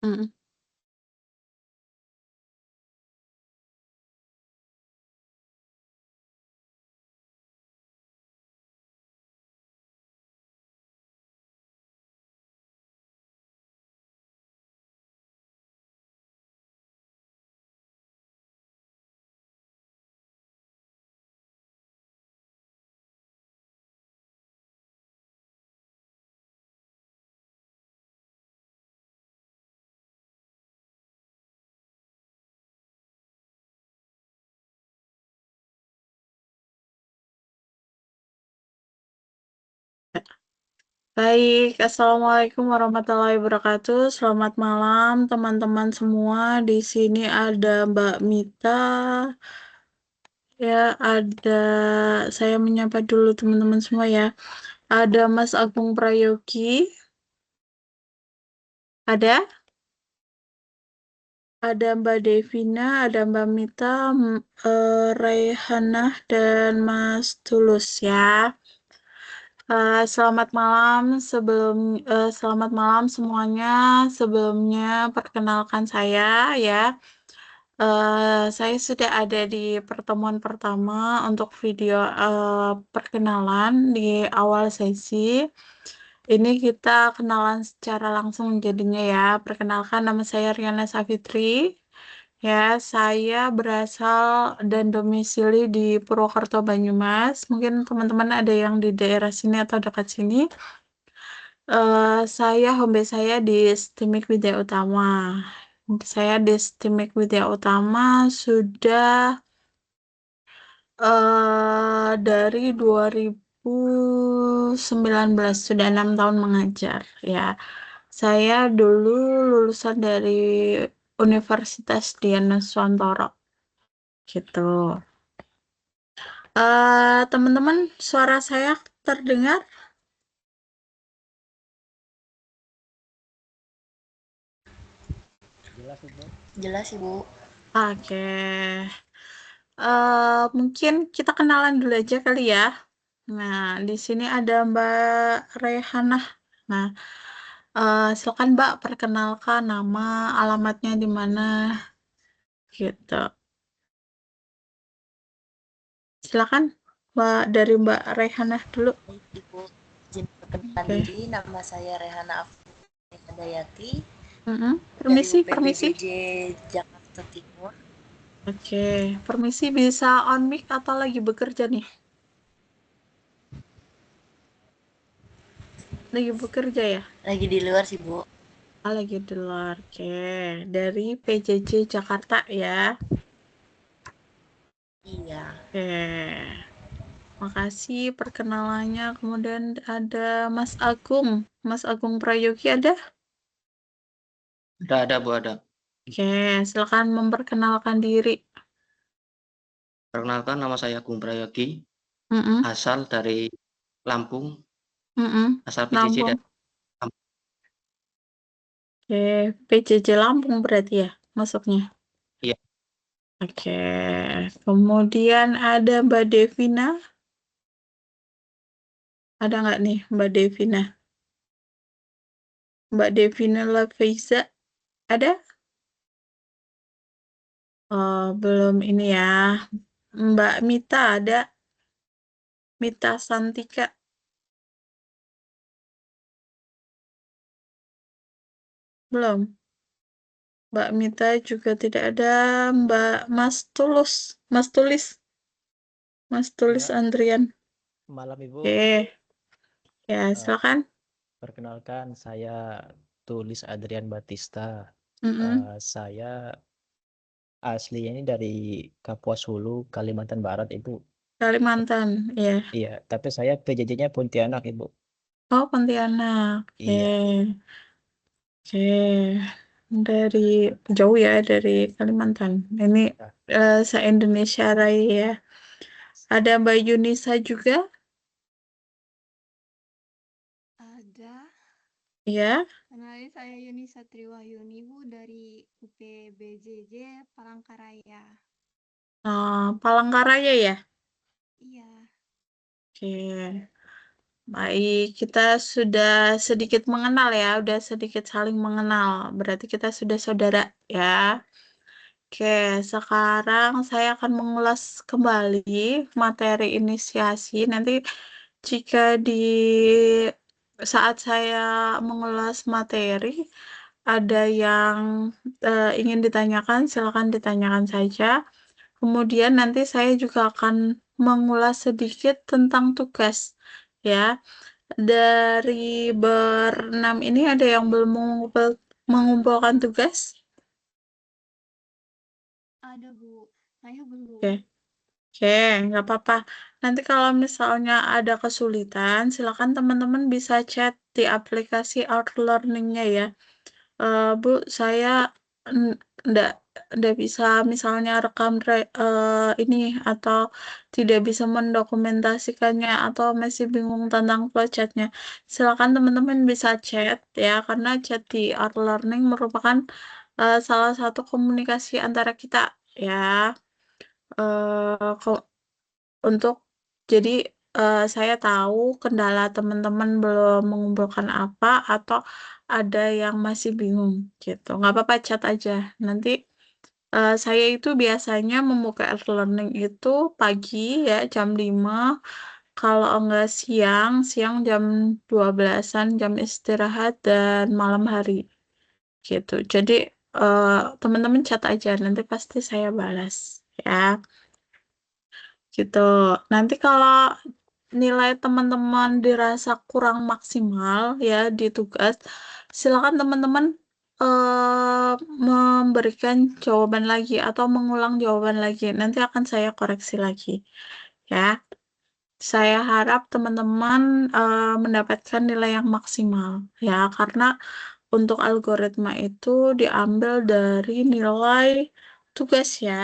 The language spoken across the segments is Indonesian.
Mhm. Baik, Assalamualaikum warahmatullahi wabarakatuh. Selamat malam, teman-teman semua. Di sini ada Mbak Mita, ya, ada saya menyapa dulu teman-teman semua ya. Ada Mas Agung Prayogi, ada Mbak Devina, ada Mbak Mita, Raihanah, dan Mas Tulus ya. Selamat malam selamat malam semuanya. Sebelumnya perkenalkan saya ya. Saya sudah ada di pertemuan pertama untuk video perkenalan di awal sesi. Ini kita kenalan secara langsung jadinya ya. Perkenalkan, nama saya Riana Safitri. Ya, saya berasal dan domisili di Purwokerto, Banyumas. Mungkin teman-teman ada yang di daerah sini atau dekat sini. Saya home base saya di Stimik Widya Utama. Saya di Stimik Widya Utama sudah dari 2019, sudah 6 tahun mengajar ya. Saya dulu lulusan dari Universitas Dian Nuswantoro gitu. Teman-teman, suara saya terdengar? Jelas Ibu. Oke. Mungkin kita kenalan dulu aja kali ya. Nah, di sini ada Mbak Rehanah. Nah, silakan Mbak perkenalkan nama, alamatnya di mana, gitu. Silakan Mbak, dari Mbak Rehanah dulu. Baik Ibu, izin perkenalkan Oke. diri. Nama saya Rehana Afri Hadayati dari Permisi, permisi. UPBJJ Jakarta Timur. Oke, permisi, bisa on mic atau lagi bekerja nih? Lagi bekerja ya? Lagi di luar sih Bu. Lagi di luar. Oke, dari PJJ Jakarta ya. Iya. Oke, makasih perkenalannya. Kemudian ada Mas Agung. Mas Agung Prayogi ada? Ada Bu, ada. Oke, silakan memperkenalkan diri. Perkenalkan, nama saya Agung Prayogi, Mm-mm, asal dari Lampung, mm-mm. asal PJJ Lampung. dan Lampung. Oke, PJJ Lampung berarti ya masuknya. Iya, Oke, kemudian ada Mbak Devina. Ada nggak nih Mbak Devina? Mbak Devina Laveza ada? Oh, belum ini ya. Mbak Mita ada? Mita Santika belum? Mbak Mita juga tidak ada. Mbak Mas Tulus, Mas Tulis Ya, Andrian. malam Ibu. Oke, ya Eh, silakan. perkenalkan saya Tulis Adrian Batista. Mm-mm. Saya aslinya ini dari Kapuas Hulu, Kalimantan Barat, Ibu. Kalimantan, ya. Iya, tapi saya PJJ-nya Pontianak, Ibu. Oh, Pontianak. Oke, Iya. oke. Dari jauh ya, dari Kalimantan. Ini Nah, se-Indonesia Raya ya. Ada Mbak Yunisa juga, Ada. ya. Kenalin saya Yuni Satriwahyuni Bu dari UPBJJ Palangkaraya. Palangkaraya ya. Iya. Oke. Baik, kita sudah sedikit mengenal ya, udah sedikit saling mengenal. Berarti kita sudah saudara ya. Oke, sekarang saya akan mengulas kembali materi inisiasi. Nanti jika di saat saya mengulas materi, ada yang ingin ditanyakan, silakan ditanyakan saja. Kemudian nanti saya juga akan mengulas sedikit tentang tugas. Ya, dari berenam ini ada yang belum mengumpulkan tugas? Ada, Bu. Saya belum. Oke. Oke, nggak apa-apa. Nanti kalau misalnya ada kesulitan, silakan teman-teman bisa chat di aplikasi Outlearning-nya ya. Bu, saya n- nggak nggak bisa misalnya rekam ini atau tidak bisa mendokumentasikannya atau masih bingung tentang flowchart-nya. Silakan teman-teman bisa chat ya, karena chat di Outlearning merupakan salah satu komunikasi antara kita ya. Untuk jadi saya tahu kendala teman-teman belum mengumpulkan apa atau ada yang masih bingung gitu. Nggak apa-apa chat aja. Nanti saya itu biasanya membuka e-learning itu pagi ya jam 5. Kalau enggak siang, siang jam 12-an jam istirahat dan malam hari gitu. Jadi eh, teman-teman chat aja nanti pasti saya balas ya. Gitu. Nanti kalau nilai teman-teman dirasa kurang maksimal ya di tugas, silakan teman-teman memberikan jawaban lagi atau mengulang jawaban lagi. Nanti akan saya koreksi lagi. Ya, saya harap teman-teman mendapatkan nilai yang maksimal ya, karena untuk algoritma itu diambil dari nilai tugas ya.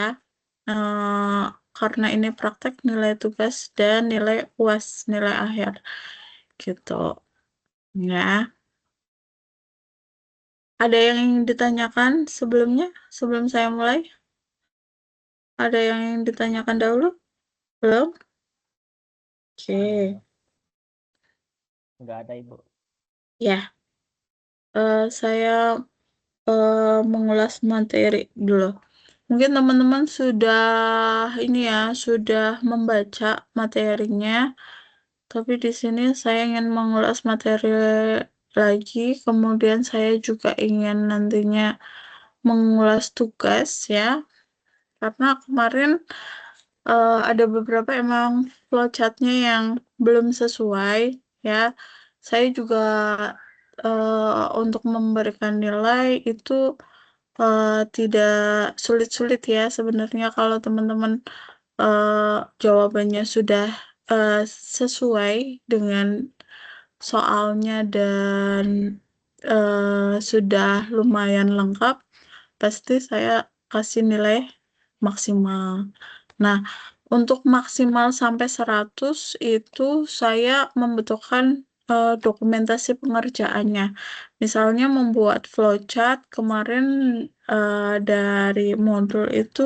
Eh, karena ini praktek nilai tugas dan nilai UAS, nilai akhir gitu. Ya, ada yang ingin ditanyakan sebelumnya, sebelum saya mulai? Ada yang ingin ditanyakan dahulu? Belum? Oke. Nggak ada, Ibu. Ya, saya mengulas materi dulu. Mungkin teman-teman sudah ini ya, sudah membaca materinya. Tapi di sini saya ingin mengulas materi lagi, kemudian saya juga ingin nantinya mengulas tugas ya, karena kemarin ada beberapa emang flowchartnya yang belum sesuai ya. Saya juga untuk memberikan nilai itu tidak sulit-sulit ya sebenarnya kalau teman-teman jawabannya sudah eh, sesuai dengan soalnya dan sudah lumayan lengkap, pasti saya kasih nilai maksimal. Nah, untuk maksimal sampai 100 itu saya membutuhkan dokumentasi pengerjaannya. Misalnya membuat flowchart kemarin dari modul itu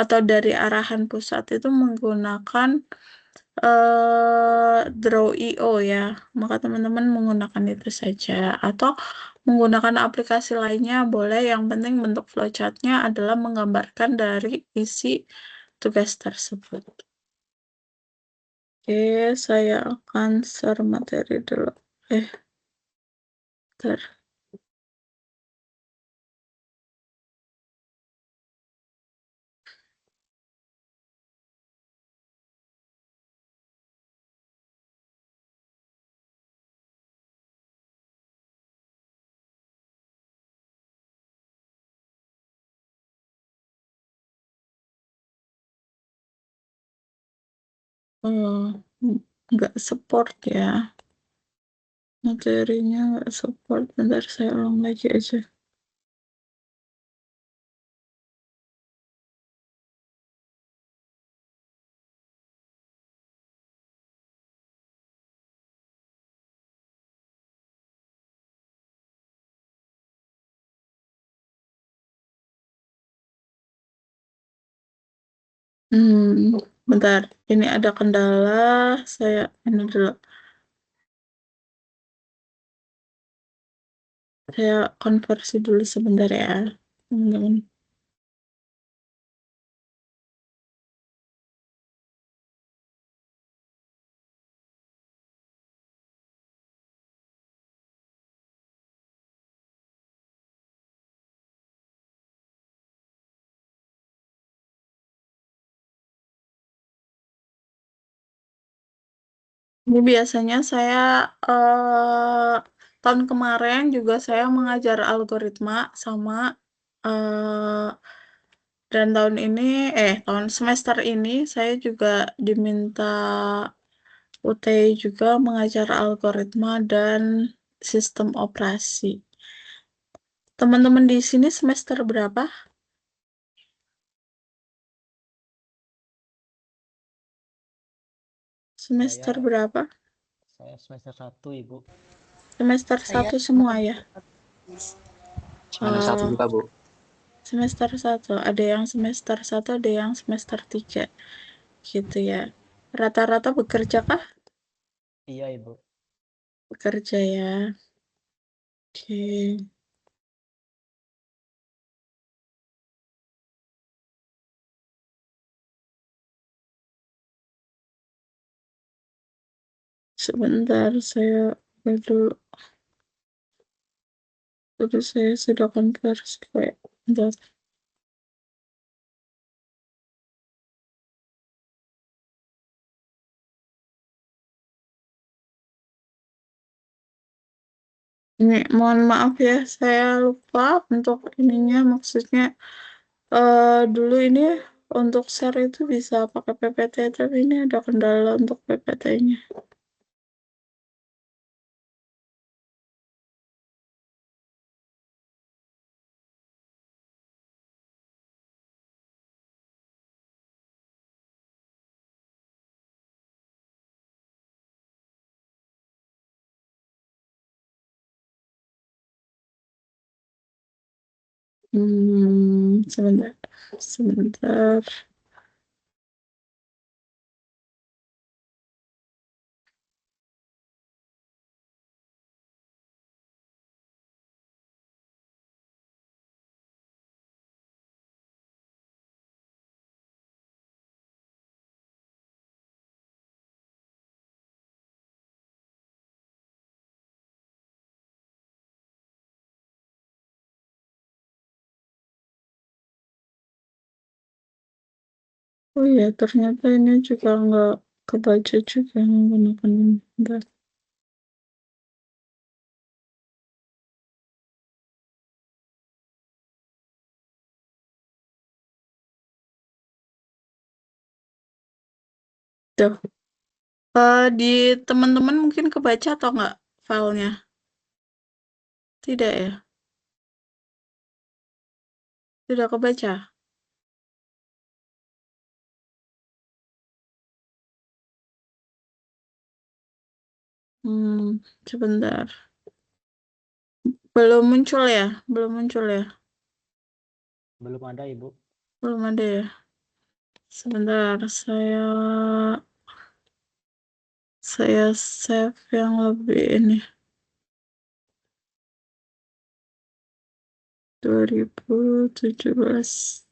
atau dari arahan pusat itu menggunakan Draw.io ya. Maka teman-teman menggunakan itu saja atau menggunakan aplikasi lainnya boleh. Yang penting bentuk flowchartnya adalah menggambarkan dari isi tugas tersebut. Oke, saya akan share materi dulu. Bentar. Oh, nggak support ya. Materinya nggak support. Bentar, saya ulang lagi aja. Bentar. Ini ada kendala. Saya ini dulu. Saya konversi dulu sebentar ya, teman-teman. Ini biasanya saya tahun kemarin juga saya mengajar algoritma sama dan tahun semester ini saya juga diminta UTI juga mengajar algoritma dan sistem operasi. Teman-teman di sini semester berapa? Semester Saya- berapa? Saya semester 1, Ibu. Semester Saya 1 semua ya? Semester 1 juga, Bu. Semester 1. Ada yang semester 1, ada yang semester 3. Gitu ya. Rata-rata bekerja kah? Iya, Ibu. Bekerja ya. Oke. Sebentar, saya dulu. Terus saya sudah konversi kayak bentar. Ini mohon maaf ya, saya lupa untuk ininya, maksudnya dulu ini untuk share itu bisa pakai PPT, tapi ini ada kendala untuk PPT-nya. Sebentar, sebentar. Oh iya, ternyata ini juga nggak kebaca juga menggunakan ini. Bentar. Tuh. Di teman-teman mungkin kebaca atau nggak filenya? Tidak ya? Tidak kebaca? Sebentar. Belum muncul ya? Belum muncul ya? Belum ada, Ibu. Belum ada ya? Sebentar, saya save yang lebih ini. 2017.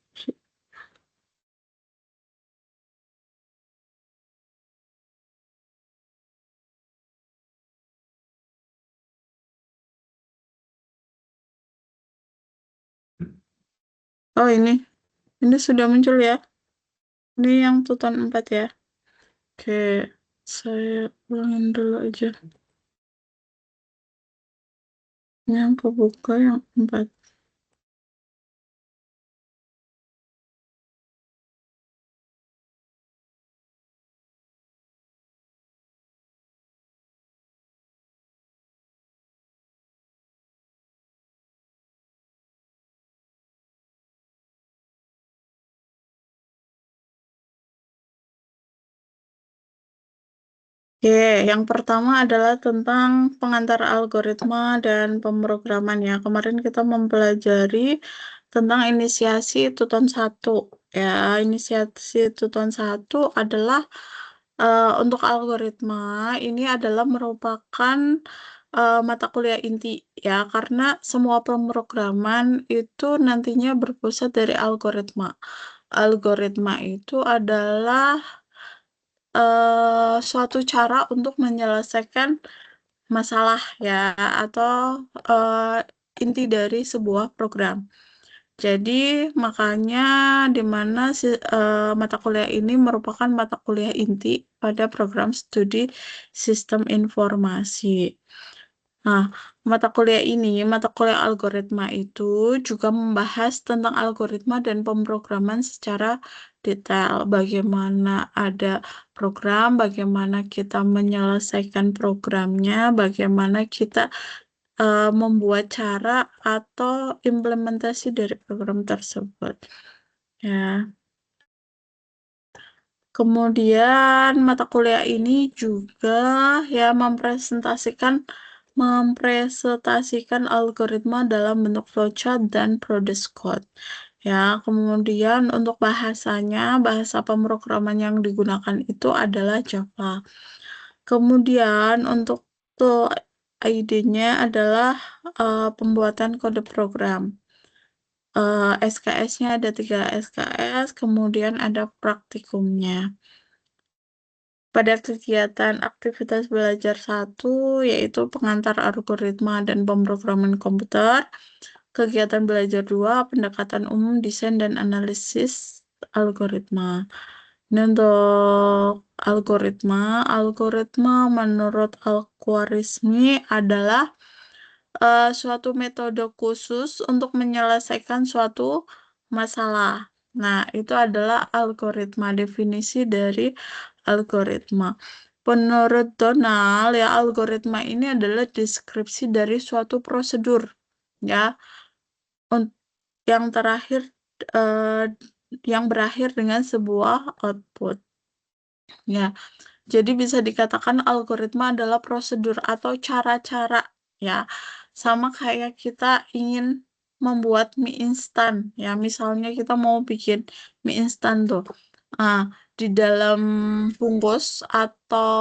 Oh ini sudah muncul ya? Ini yang tutan 4 ya? Oke, saya ulangin dulu aja. Yang kebuka yang 4. Oke, yang pertama adalah tentang pengantar algoritma dan pemrograman ya. Kemarin kita mempelajari tentang inisiasi Tuton 1. Ya, inisiasi Tuton 1 adalah untuk algoritma ini adalah merupakan mata kuliah inti ya, karena semua pemrograman itu nantinya berpusat dari algoritma. Algoritma itu adalah suatu cara untuk menyelesaikan masalah ya, atau inti dari sebuah program. Jadi makanya di mana mata kuliah ini merupakan mata kuliah inti pada program studi sistem informasi. Nah, mata kuliah algoritma itu juga membahas tentang algoritma dan pemrograman secara detail. Bagaimana ada program, bagaimana kita menyelesaikan programnya, bagaimana kita membuat cara atau implementasi dari program tersebut. Ya. Kemudian mata kuliah ini juga ya mempresentasikan algoritma dalam bentuk flowchart dan progress code. Ya, kemudian untuk bahasa pemrograman yang digunakan itu adalah Java. Kemudian untuk ID-nya adalah pembuatan kode program. SKS-nya ada 3 SKS, kemudian ada praktikumnya. Pada kegiatan aktivitas belajar 1, yaitu pengantar algoritma dan pemrograman komputer. Kegiatan belajar 2, pendekatan umum, desain, dan analisis algoritma. Ini untuk algoritma menurut Al-Khwarizmi adalah suatu metode khusus untuk menyelesaikan suatu masalah. Nah, itu adalah algoritma, definisi dari algoritma. Menurut Donald, ya algoritma ini adalah deskripsi dari suatu prosedur, ya, yang terakhir yang berakhir dengan sebuah output. Ya, jadi bisa dikatakan algoritma adalah prosedur atau cara-cara, ya, sama kayak kita ingin membuat mie instan, ya, misalnya kita mau bikin mie instan tuh. Nah, di dalam bungkus atau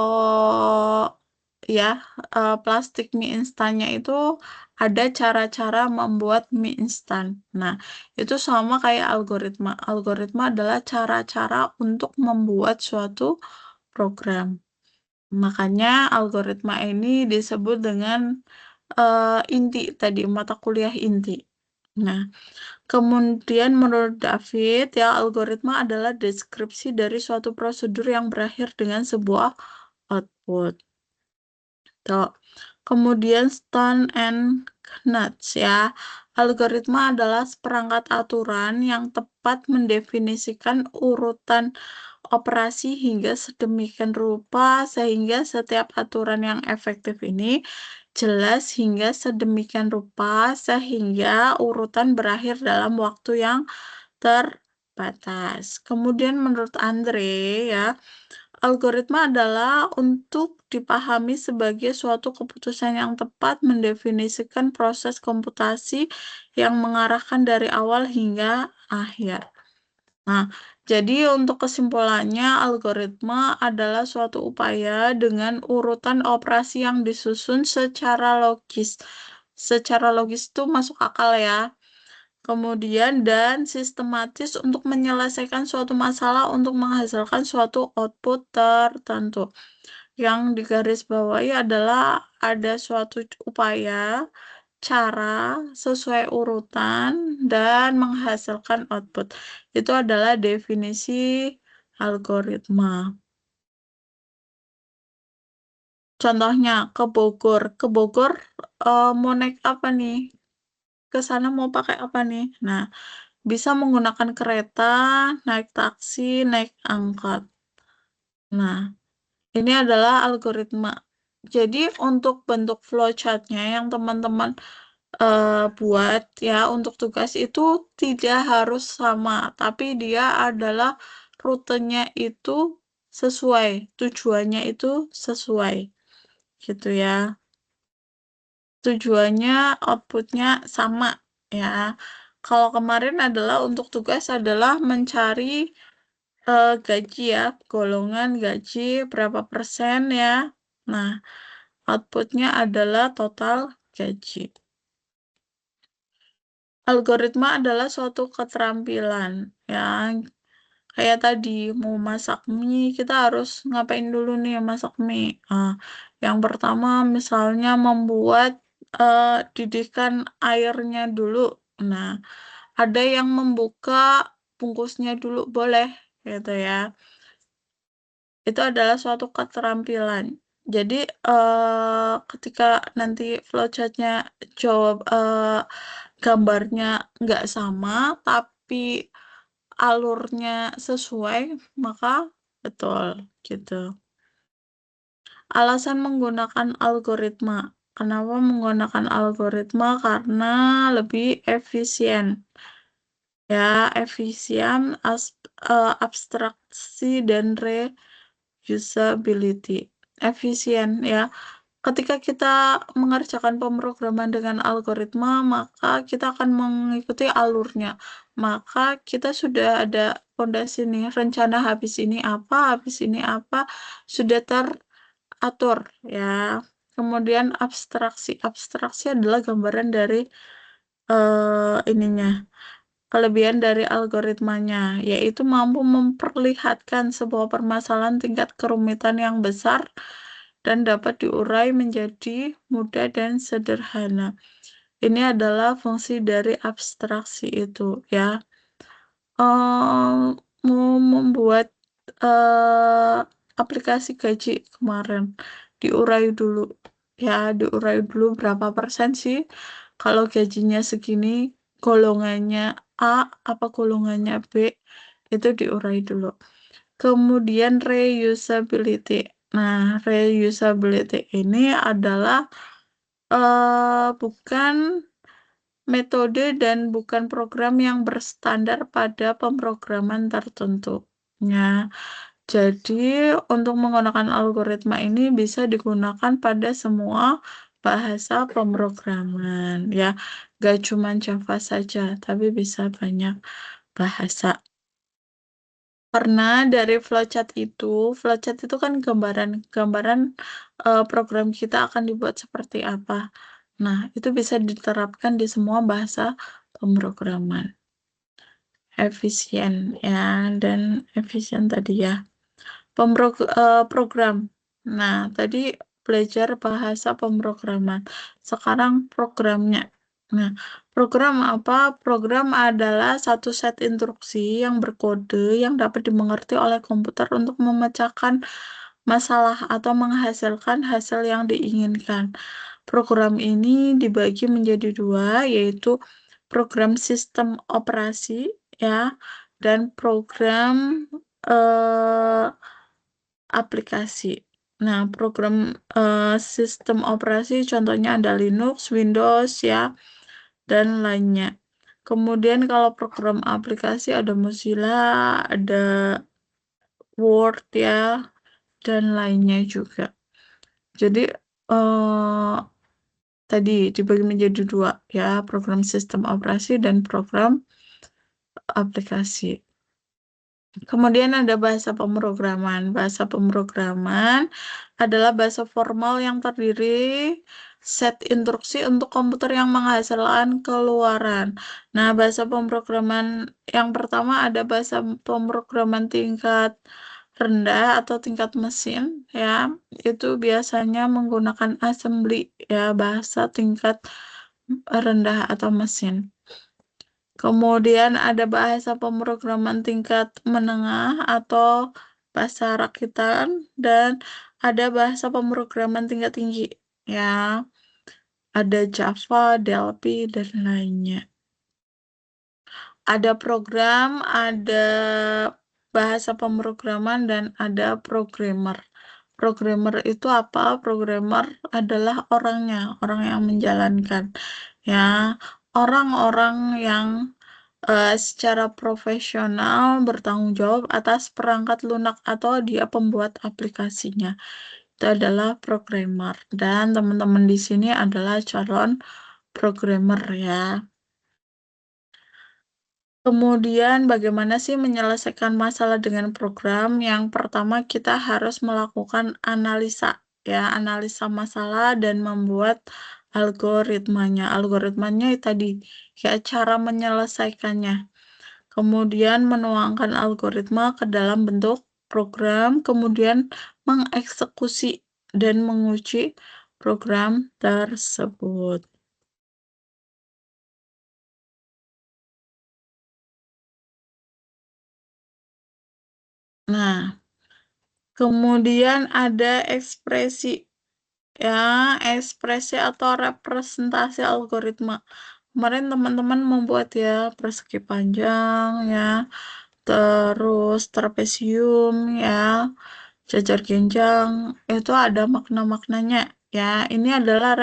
ya plastik mie instannya itu ada cara-cara membuat mie instan. Nah, itu sama kayak algoritma. Algoritma adalah cara-cara untuk membuat suatu program. Makanya algoritma ini disebut dengan inti tadi, mata kuliah inti. Nah, kemudian menurut David, ya algoritma adalah deskripsi dari suatu prosedur yang berakhir dengan sebuah output. Tuh. Kemudian Stone and Knotts ya. Algoritma adalah seperangkat aturan yang tepat mendefinisikan urutan operasi hingga sedemikian rupa sehingga setiap aturan yang efektif ini jelas hingga sedemikian rupa sehingga urutan berakhir dalam waktu yang terbatas. Kemudian menurut Andre ya, algoritma adalah untuk dipahami sebagai suatu keputusan yang tepat mendefinisikan proses komputasi yang mengarahkan dari awal hingga akhir. Nah, jadi untuk kesimpulannya, algoritma adalah suatu upaya dengan urutan operasi yang disusun secara logis. Secara logis itu masuk akal ya. Kemudian dan sistematis untuk menyelesaikan suatu masalah untuk menghasilkan suatu output tertentu. Yang digarisbawahi adalah ada suatu upaya, cara, sesuai urutan, dan menghasilkan output. Itu adalah definisi algoritma. Contohnya, ke Bogor mau naik apa nih? Ke sana mau pakai apa nih? Nah, bisa menggunakan kereta, naik taksi, naik angkot. Nah, ini adalah algoritma. Jadi untuk bentuk flowchart-nya yang teman-teman buat ya untuk tugas itu tidak harus sama, tapi dia adalah rutenya itu sesuai, tujuannya itu sesuai, gitu ya. Tujuannya, outputnya sama ya. Kalau kemarin adalah untuk tugas adalah mencari gaji ya, golongan gaji berapa persen ya. Nah, outputnya adalah total gaji. Algoritma adalah suatu keterampilan yang kayak tadi mau masak mie, kita harus ngapain dulu nih masak mie. Yang pertama misalnya membuat didihkan airnya dulu. Nah, ada yang membuka bungkusnya dulu boleh gitu ya. Itu adalah suatu keterampilan. Jadi ketika nanti flowchartnya jawab gambarnya nggak sama, tapi alurnya sesuai, maka betul gitu. Alasan menggunakan algoritma. Kenapa menggunakan algoritma? Karena lebih efisien. Ya, efisien, abstraksi, dan reusability. Efisien ya. Ketika kita mengerjakan pemrograman dengan algoritma, maka kita akan mengikuti alurnya. Maka kita sudah ada fondasi nih, rencana habis ini apa, sudah teratur ya. Kemudian abstraksi. Abstraksi adalah gambaran dari ininya. Kelebihan dari algoritmanya, yaitu mampu memperlihatkan sebuah permasalahan tingkat kerumitan yang besar dan dapat diurai menjadi mudah dan sederhana. Ini adalah fungsi dari abstraksi itu ya. Mau membuat aplikasi gaji kemarin, diurai dulu ya, diurai dulu berapa persen sih kalau gajinya segini, golongannya A apa golongannya B, itu diurai dulu. Kemudian reusability. Nah, reusability ini adalah bukan metode dan bukan program yang berstandar pada pemrograman tertentu. Ya, jadi untuk menggunakan algoritma ini bisa digunakan pada semua bahasa pemrograman. Ya, gak cuma Java saja, tapi bisa banyak bahasa. Karena dari flowchart itu kan gambaran program kita akan dibuat seperti apa. Nah, itu bisa diterapkan di semua bahasa pemrograman. Efisien ya, dan efisien tadi ya. Program. Nah, tadi belajar bahasa pemrograman. Sekarang programnya. Nah, program apa? Program adalah satu set instruksi yang berkode yang dapat dimengerti oleh komputer untuk memecahkan masalah atau menghasilkan hasil yang diinginkan. Program ini dibagi menjadi dua, yaitu program sistem operasi ya, dan program aplikasi. Nah, program sistem operasi contohnya ada Linux, Windows ya, dan lainnya. Kemudian kalau program aplikasi ada Mozilla, ada Word ya, dan lainnya juga. Jadi tadi dibagi menjadi dua ya, program sistem operasi dan program aplikasi. Kemudian ada bahasa pemrograman. Bahasa pemrograman adalah bahasa formal yang terdiri set instruksi untuk komputer yang menghasilkan keluaran. Nah, bahasa pemrograman yang pertama ada bahasa pemrograman tingkat rendah atau tingkat mesin ya. Itu biasanya menggunakan assembly ya, bahasa tingkat rendah atau mesin. Kemudian ada bahasa pemrograman tingkat menengah atau bahasa rakitan, dan ada bahasa pemrograman tingkat tinggi ya. Ada Java, Delphi, dan lainnya. Ada program, ada bahasa pemrograman, dan ada programmer. Programmer itu apa? Programmer adalah orangnya, orang yang menjalankan ya. Orang-orang yang secara profesional bertanggung jawab atas perangkat lunak atau dia pembuat aplikasinya. Itu adalah programmer. Dan teman-teman di sini adalah calon programmer ya. Kemudian bagaimana sih menyelesaikan masalah dengan program? Yang pertama kita harus melakukan analisa ya, analisa masalah dan membuat algoritmanya. Algoritmanya tadi ya cara menyelesaikannya. Kemudian menuangkan algoritma ke dalam bentuk program, kemudian mengeksekusi dan menguji program tersebut. Nah, kemudian ada ekspresi ya, ekspresi atau representasi algoritma. Kemarin teman-teman membuat ya persegi panjang ya, terus trapesium ya, jajar genjang, itu ada makna-maknanya ya. Ini adalah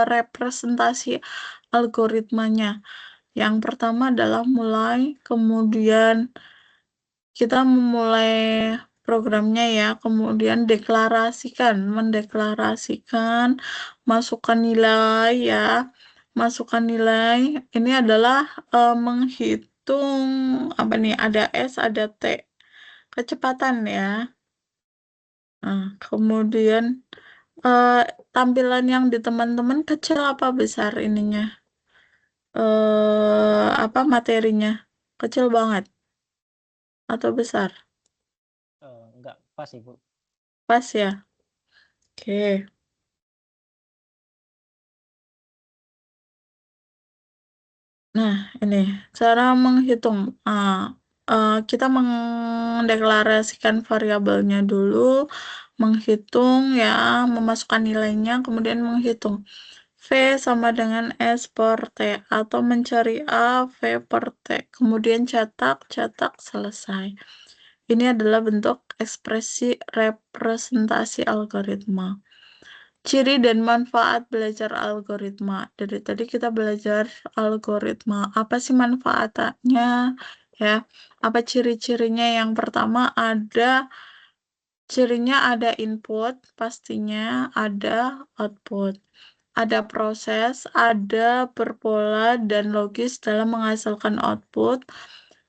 representasi algoritmanya. Yang pertama adalah mulai, kemudian kita memulai programnya ya, kemudian mendeklarasikan, masukkan nilai ya, masukkan nilai. Ini adalah menghitung apa nih? Ada S, ada T, kecepatan ya. Nah, kemudian eh, tampilan yang di teman-teman kecil apa besar ininya? Apa materinya? Kecil banget atau besar? Enggak pas Ibu. Pas ya? Oke. Nah, ini cara menghitung. Kita mendeklarasikan variabelnya dulu, menghitung ya, memasukkan nilainya, kemudian menghitung. V sama dengan S per T, atau mencari A, V per T. Kemudian cetak, selesai. Ini adalah bentuk ekspresi representasi algoritma. Ciri dan manfaat belajar algoritma. Dari tadi kita belajar algoritma. Apa sih manfaatnya? Ya, apa ciri-cirinya? Yang pertama cirinya ada input, pastinya ada output. Ada proses, ada berpola dan logis dalam menghasilkan output.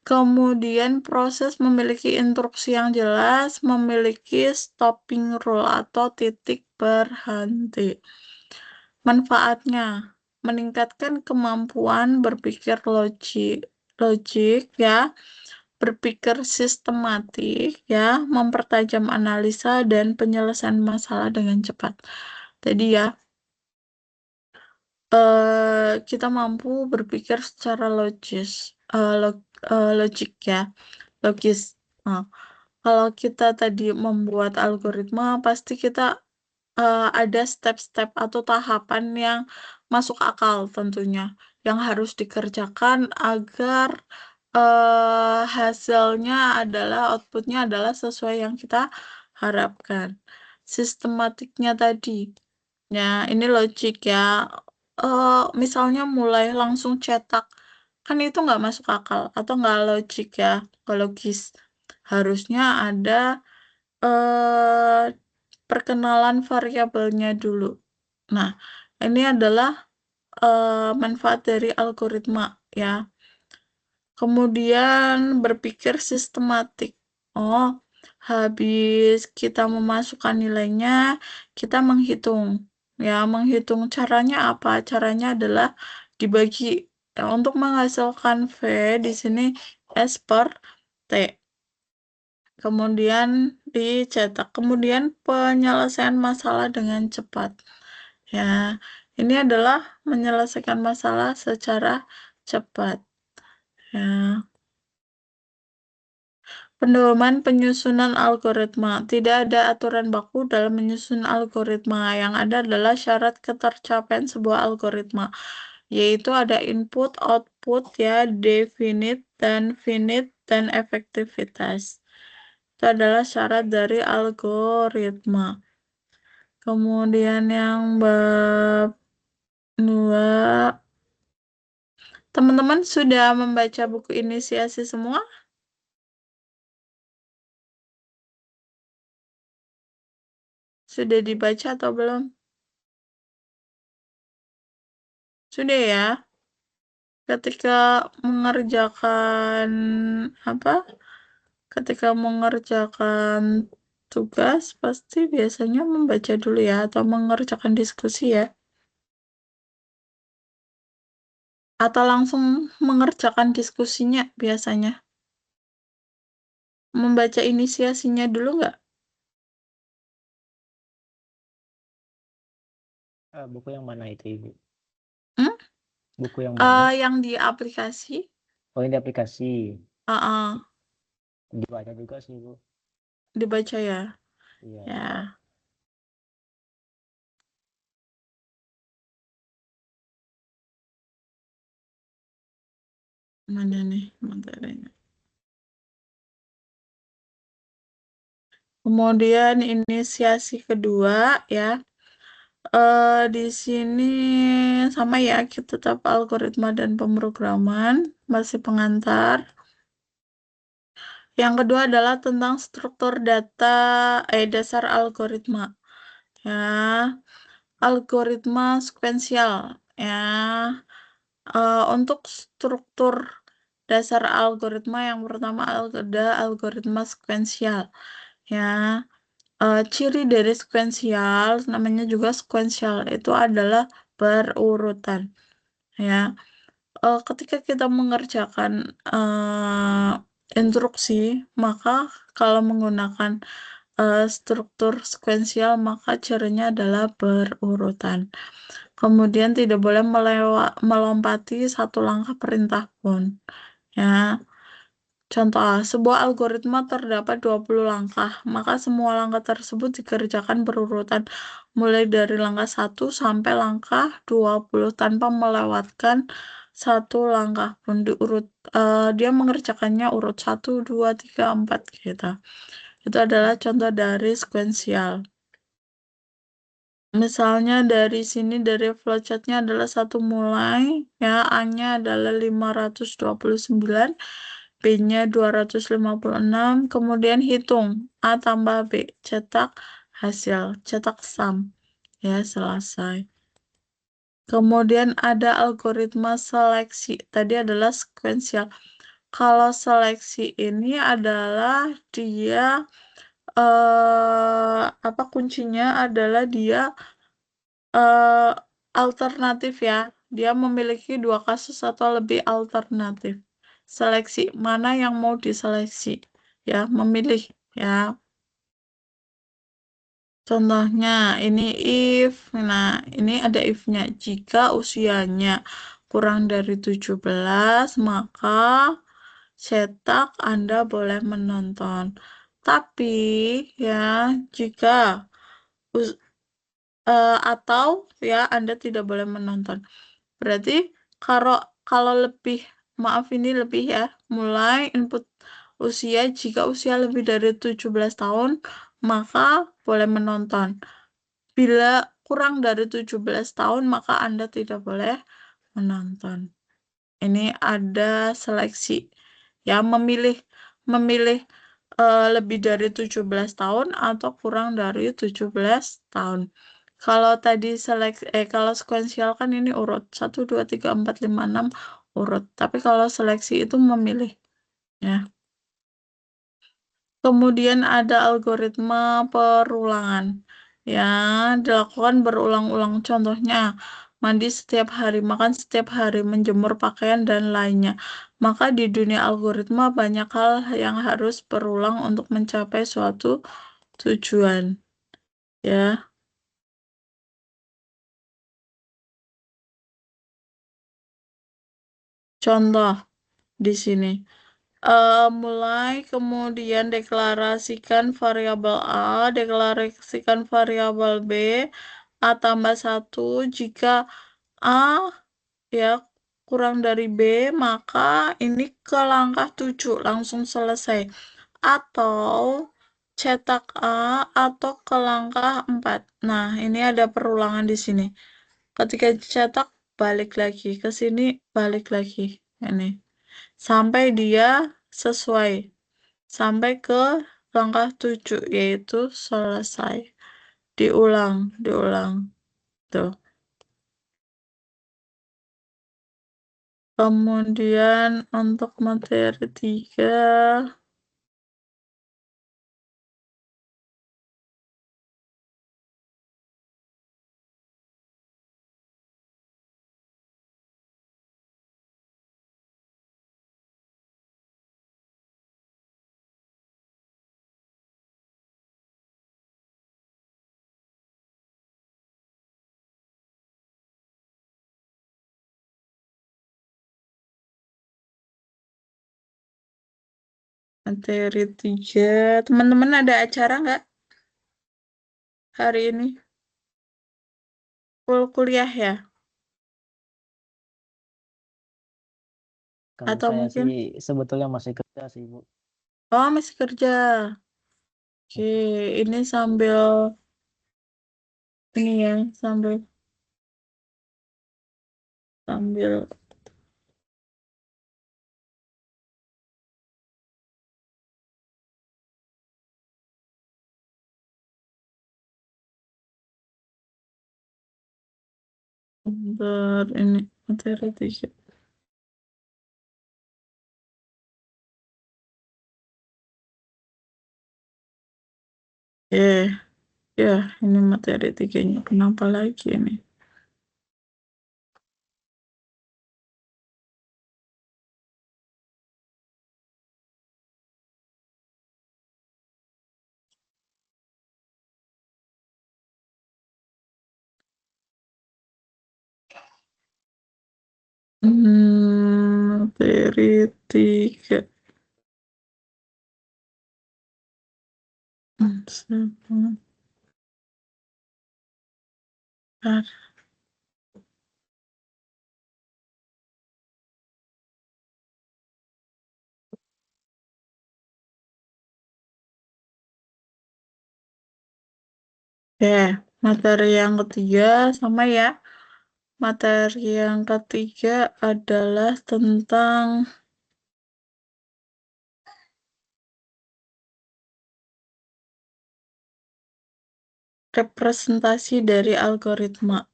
Kemudian proses memiliki instruksi yang jelas, memiliki stopping rule atau titik berhenti. Manfaatnya meningkatkan kemampuan berpikir logik ya, berpikir sistematik ya, mempertajam analisa dan penyelesaian masalah dengan cepat. Jadi ya, kita mampu berpikir secara logik ya, logis. Nah, kalau kita tadi membuat algoritma, pasti kita ada step-step atau tahapan yang masuk akal tentunya, yang harus dikerjakan agar hasilnya adalah, outputnya adalah sesuai yang kita harapkan. Sistematiknya tadi, ya ini logik ya. Misalnya mulai langsung cetak, kan itu nggak masuk akal atau nggak logik ya, nggak logis. Harusnya ada eh, perkenalan variabelnya dulu. Nah, ini adalah manfaat dari algoritma ya. Kemudian berpikir sistematik. Oh, habis kita memasukkan nilainya, kita menghitung. Ya, menghitung caranya apa? Caranya adalah dibagi. Ya, untuk menghasilkan V di sini S per T. Kemudian dicetak. Kemudian penyelesaian masalah dengan cepat. Ya, ini adalah menyelesaikan masalah secara cepat. Ya. Pedoman penyusunan algoritma. Tidak ada aturan baku dalam menyusun algoritma. Yang ada adalah syarat ketercapaian sebuah algoritma, yaitu ada input, output, ya, definite, dan finite, dan efektivitas. Itu adalah syarat dari algoritma. Kemudian yang bab 2, teman-teman sudah membaca buku inisiasi semua? Sudah dibaca atau belum? Sudah ya. Ketika mengerjakan apa? Ketika mengerjakan tugas pasti biasanya membaca dulu ya atau mengerjakan diskusi ya. Atau langsung mengerjakan diskusinya biasanya. Membaca inisiasinya dulu nggak? Buku yang mana itu, Ibu? Hmm? Buku yang mana? Yang di aplikasi. Oh, ini aplikasi. Uh-uh. Dibaca juga sih, Bu. Dibaca ya. Iya. Ya. Mana nih materinya? Kemudian inisiasi kedua ya. Di sini sama ya, kita tetap algoritma dan pemrograman, masih pengantar. Yang kedua adalah tentang struktur data, dasar algoritma. Ya, algoritma sekuensial. Ya, untuk struktur dasar algoritma yang pertama ada algoritma sekuensial. Ya, ciri dari sekuensial namanya juga sekuensial itu adalah berurutan. Ya, ketika kita mengerjakan instruksi, maka kalau menggunakan struktur sekuensial, maka cirinya adalah berurutan. Kemudian tidak boleh melompati satu langkah perintah pun. Ya, contoh, sebuah algoritma terdapat 20 langkah, maka semua langkah tersebut dikerjakan berurutan mulai dari langkah 1 sampai langkah 20 tanpa melewatkan satu langkah pun dia mengerjakannya urut 1, 2, 3, 4 gitu. Itu adalah contoh dari sekuensial. Misalnya dari sini dari flowchartnya adalah satu mulai, ya A-nya adalah 529, B-nya 256, kemudian hitung A tambah B, cetak hasil, cetak sum, ya selesai. Kemudian ada algoritma seleksi, tadi adalah sekuensial. Kalau seleksi ini adalah dia apa kuncinya adalah dia eh, alternatif ya. Dia memiliki dua kasus atau lebih alternatif. Seleksi mana yang mau diseleksi ya, memilih ya. Contohnya ini if. Nah, ini ada if-nya. Jika usianya kurang dari 17, maka cetak Anda boleh menonton. Tapi ya, jika atau ya Anda tidak boleh menonton. Berarti kalau kalau lebih, maaf ini lebih ya, mulai input usia, jika usia lebih dari 17 tahun, maka boleh menonton. Bila kurang dari 17 tahun, maka Anda tidak boleh menonton. Ini ada seleksi. Ya, memilih memilih lebih dari 17 tahun atau kurang dari 17 tahun. Kalau tadi kalau sekuensial kan ini urut 1 2 3 4 5 6 urut. Tapi kalau seleksi itu memilih ya. Kemudian ada algoritma perulangan. Ya, dilakukan berulang-ulang. Contohnya, mandi setiap hari, makan setiap hari, menjemur pakaian, dan lainnya. Maka di dunia algoritma banyak hal yang harus berulang untuk mencapai suatu tujuan. Ya, contoh di sini. Mulai kemudian deklarasikan variabel A, deklarasikan variabel B, A tambah 1, jika A ya kurang dari B, maka ini ke langkah 7 langsung selesai. Atau cetak A atau ke langkah 4. Nah, ini ada perulangan di sini. Ketika cetak, balik lagi ke sini, balik lagi. Ini. Sampai dia sesuai. Sampai ke langkah 7, yaitu selesai. Diulang, diulang. Tuh. Kemudian untuk materi 3, Materi 3. Teman-teman ada acara nggak hari ini? Full kuliah ya? Kalau Atau saya mungkin? sih sebetulnya masih kerja sih, Bu. Oh, masih kerja. Oke, ini sambil ini ya, sambil ini materi 3. Ya, ini materi 3-nya. Kenapa lagi ini? Materi 3. Sebentar. Oke, materi yang ketiga sama ya. Materi yang ketiga adalah tentang representasi dari algoritma.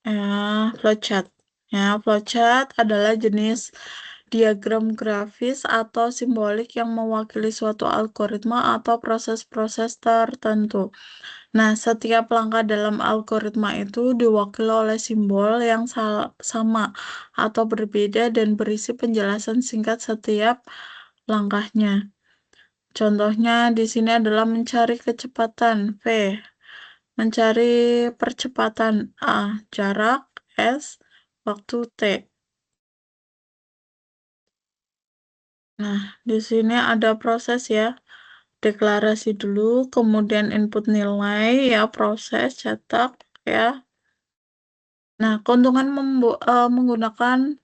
Ya, flowchart. Ya, flowchart adalah jenis diagram grafis atau simbolik yang mewakili suatu algoritma atau proses-proses tertentu. Nah, setiap langkah dalam algoritma itu diwakili oleh simbol yang sama atau berbeda dan berisi penjelasan singkat setiap langkahnya. Contohnya di sini adalah mencari kecepatan V, mencari percepatan A, jarak S, waktu T. Nah, di sini ada proses ya. Deklarasi dulu, kemudian input nilai ya, proses cetak ya. Nah, keuntungan menggunakan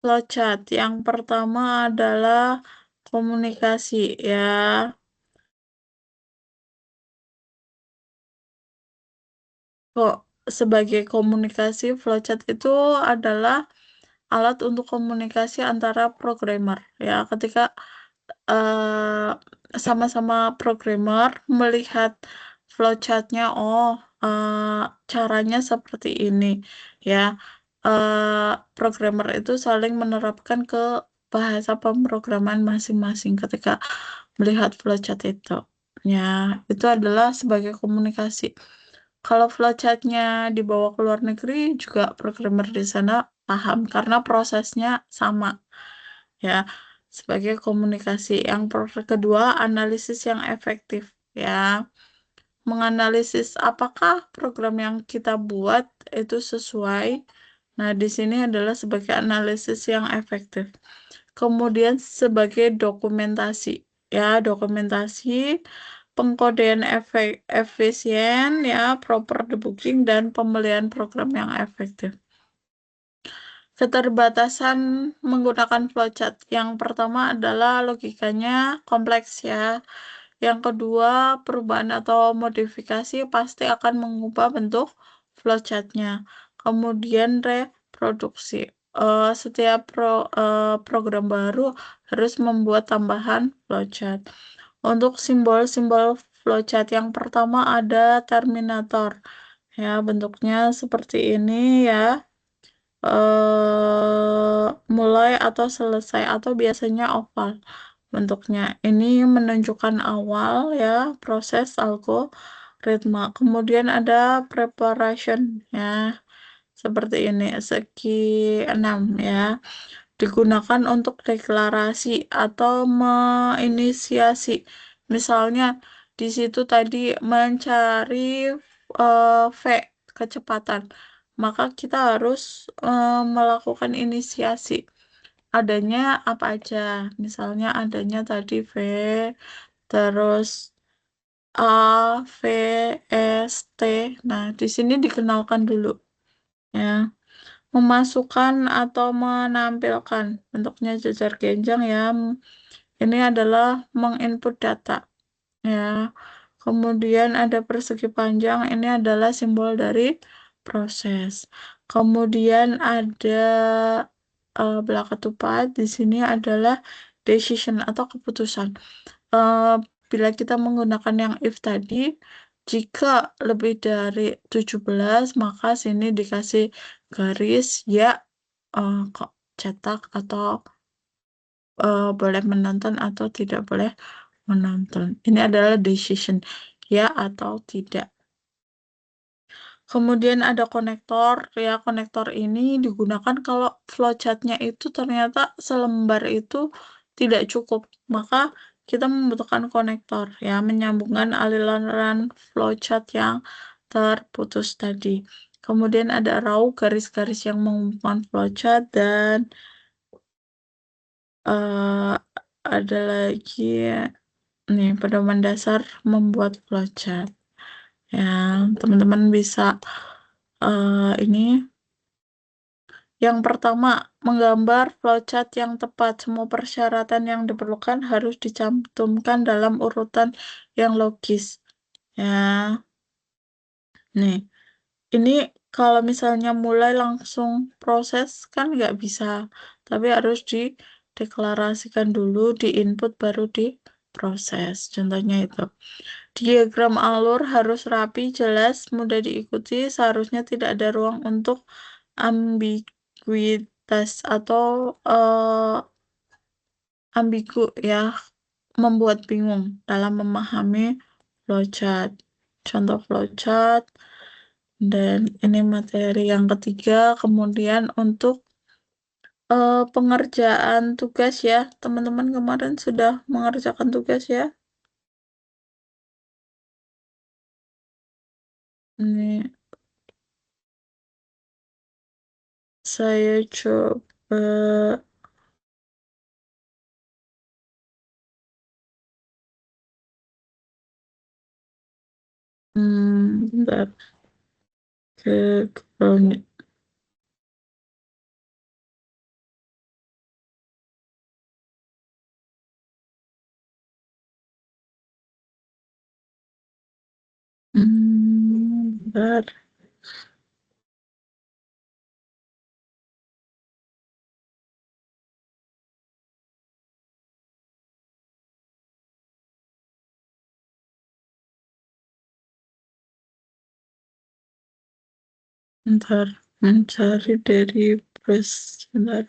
flowchart yang pertama adalah komunikasi ya. Kok sebagai komunikasi flowchart itu adalah alat untuk komunikasi antara programmer ya. Ketika sama-sama programmer melihat flowchartnya, oh caranya seperti ini ya. Programmer itu saling menerapkan ke bahasa pemrograman masing-masing ketika melihat flowchart itu. Ya, itu adalah sebagai komunikasi. Kalau flowchartnya dibawa ke luar negeri juga programmer di sana paham karena prosesnya sama ya, sebagai komunikasi. Yang kedua, analisis yang efektif ya. Menganalisis apakah program yang kita buat itu sesuai. Nah, di sini adalah sebagai analisis yang efektif. Kemudian sebagai dokumentasi ya, dokumentasi pengkodean efisien ya, proper debugging dan pemeliharaan program yang efektif. Keterbatasan menggunakan flowchart. Yang pertama adalah logikanya kompleks ya. Yang kedua, perubahan atau modifikasi pasti akan mengubah bentuk flowchartnya. Kemudian reproduksi. Setiap program baru harus membuat tambahan flowchart. Untuk simbol-simbol flowchart yang pertama ada terminator. Ya, bentuknya seperti ini ya, mulai atau selesai atau biasanya oval bentuknya. Ini menunjukkan awal ya proses algoritma. Kemudian ada preparation ya, seperti ini segi 6 ya. Digunakan untuk deklarasi atau menginisiasi. Misalnya di situ tadi mencari V, kecepatan, maka kita harus melakukan inisiasi adanya apa aja. Misalnya adanya tadi V, terus A, V, S, T. Nah, di sini dikenalkan dulu ya. Memasukkan atau menampilkan bentuknya jejer genjang ya. Ini adalah menginput data ya. Kemudian ada persegi panjang, ini adalah simbol dari proses. Kemudian ada belah ketupat, di sini adalah decision atau keputusan. Eh, Bila kita menggunakan yang if tadi, jika lebih dari 17, maka sini dikasih garis ya, kok cetak atau boleh menonton atau tidak boleh menonton. Ini adalah decision, ya atau tidak. Kemudian ada konektor, ya konektor ini digunakan kalau flowchartnya itu ternyata selembar itu tidak cukup, maka kita membutuhkan konektor, ya menyambungkan aliran flowchart yang terputus tadi. Kemudian ada raw, garis-garis yang menghubungkan flowchart, dan eh, ada lagi nih pedoman dasar membuat flowchart. Ya, teman-teman bisa ini. Yang pertama, menggambar flowchart yang tepat. Semua persyaratan yang diperlukan harus dicantumkan dalam urutan yang logis. Ya, nih. Ini kalau misalnya mulai langsung proses kan nggak bisa, tapi harus dideklarasikan dulu, diinput baru diproses. Contohnya itu. Diagram alur harus rapi, jelas, mudah diikuti. Seharusnya tidak ada ruang untuk ambiguitas atau ambigu ya, membuat bingung dalam memahami flowchart. Contoh flowchart. Dan ini materi yang ketiga. Kemudian untuk pengerjaan tugas ya, teman-teman kemarin sudah mengerjakan tugas ya. Ini saya coba bentar ke Google. Bentar. Bentar, mencari dari press. Bentar.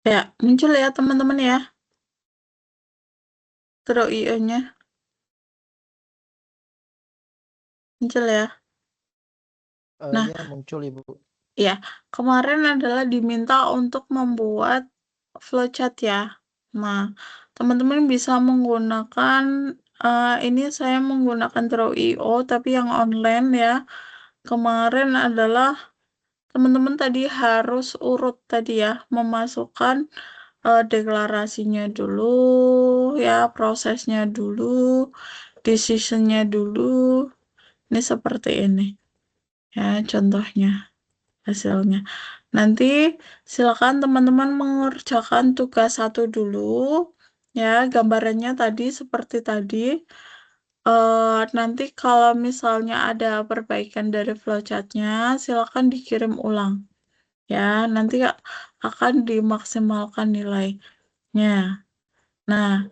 Ya, muncul ya teman-teman ya. Terus IO-nya muncul ya. Nah, Ya muncul Ibu. ya, kemarin adalah diminta untuk membuat flowchart ya. Nah, teman-teman bisa menggunakan ini saya menggunakan Draw.io tapi yang online ya. Kemarin adalah teman-teman tadi harus urut tadi ya, memasukkan deklarasinya dulu ya, prosesnya dulu, decisionnya dulu. Ini seperti ini ya contohnya, hasilnya. Nanti silakan teman-teman mengerjakan tugas satu dulu ya, gambarannya tadi seperti tadi. Nanti kalau misalnya ada perbaikan dari flowchartnya, silakan dikirim ulang ya. Nanti akan dimaksimalkan nilainya. Nah,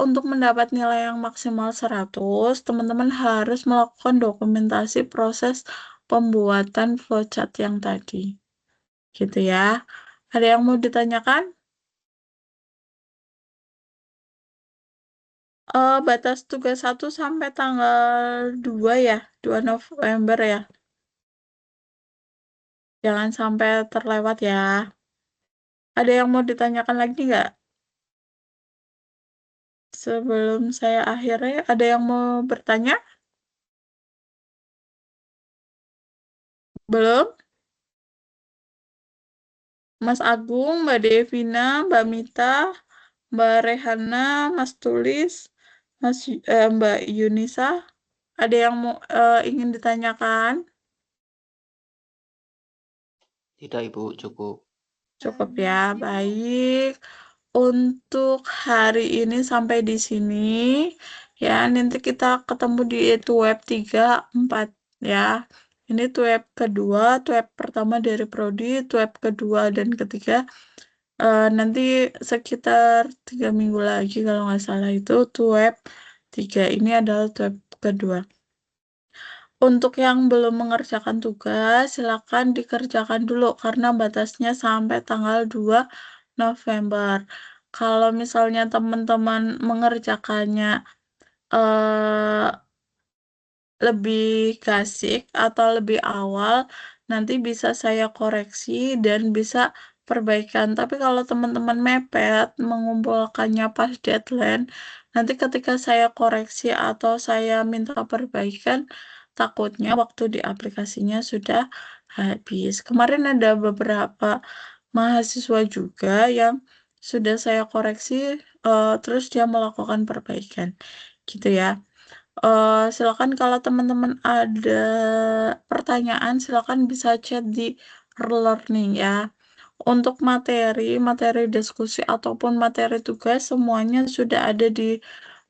untuk mendapat nilai yang maksimal 100, teman-teman harus melakukan dokumentasi proses pembuatan flowchart yang tadi. Gitu ya. Ada yang mau ditanyakan? Batas tugas 1 sampai tanggal 2 ya, 2 November ya. Jangan sampai terlewat ya. Ada yang mau ditanyakan lagi nggak? Sebelum saya akhiri, ada yang mau bertanya? Belum? Mas Agung, Mbak Devina, Mbak Mita, Mbak Rehana, Mas Tulis, Mbak Yunisa, ada yang mau ingin ditanyakan? Tidak, Ibu, cukup. Cukup ya, baik. Untuk hari ini sampai di sini ya. Nanti kita ketemu di web 3, 4 ya. Ini web kedua, web pertama dari Prodi, web kedua dan ketiga. Nanti sekitar 3 minggu lagi kalau nggak salah itu web 3 ini adalah web kedua. Untuk yang belum mengerjakan tugas, silakan dikerjakan dulu karena batasnya sampai tanggal 2 November. Kalau misalnya teman-teman mengerjakannya eh, lebih gasik atau lebih awal, nanti bisa saya koreksi dan bisa perbaikan. Tapi kalau teman-teman mepet mengumpulkannya pas deadline, nanti ketika saya koreksi atau saya minta perbaikan, takutnya waktu di aplikasinya sudah habis. Kemarin ada beberapa mahasiswa juga yang sudah saya koreksi, terus dia melakukan perbaikan, gitu ya. Silakan kalau teman-teman ada pertanyaan, silakan bisa chat di Learning ya. Untuk materi diskusi ataupun materi tugas semuanya sudah ada di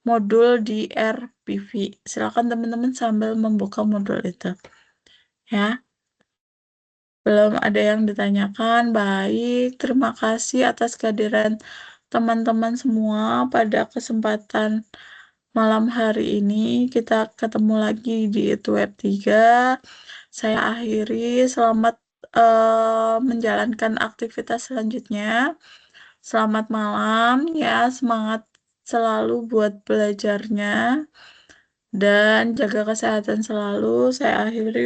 modul di RPV. Silakan teman-teman sambil membuka modul itu. Ya, belum ada yang ditanyakan. Baik, terima kasih atas kehadiran teman-teman semua pada kesempatan malam hari ini. Kita ketemu lagi di web 3. Saya akhiri. Selamat menjalankan aktivitas selanjutnya. Selamat malam ya. Semangat selalu buat belajarnya. Dan jaga kesehatan selalu. Saya akhiri.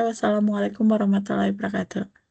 Wassalamualaikum warahmatullahi wabarakatuh.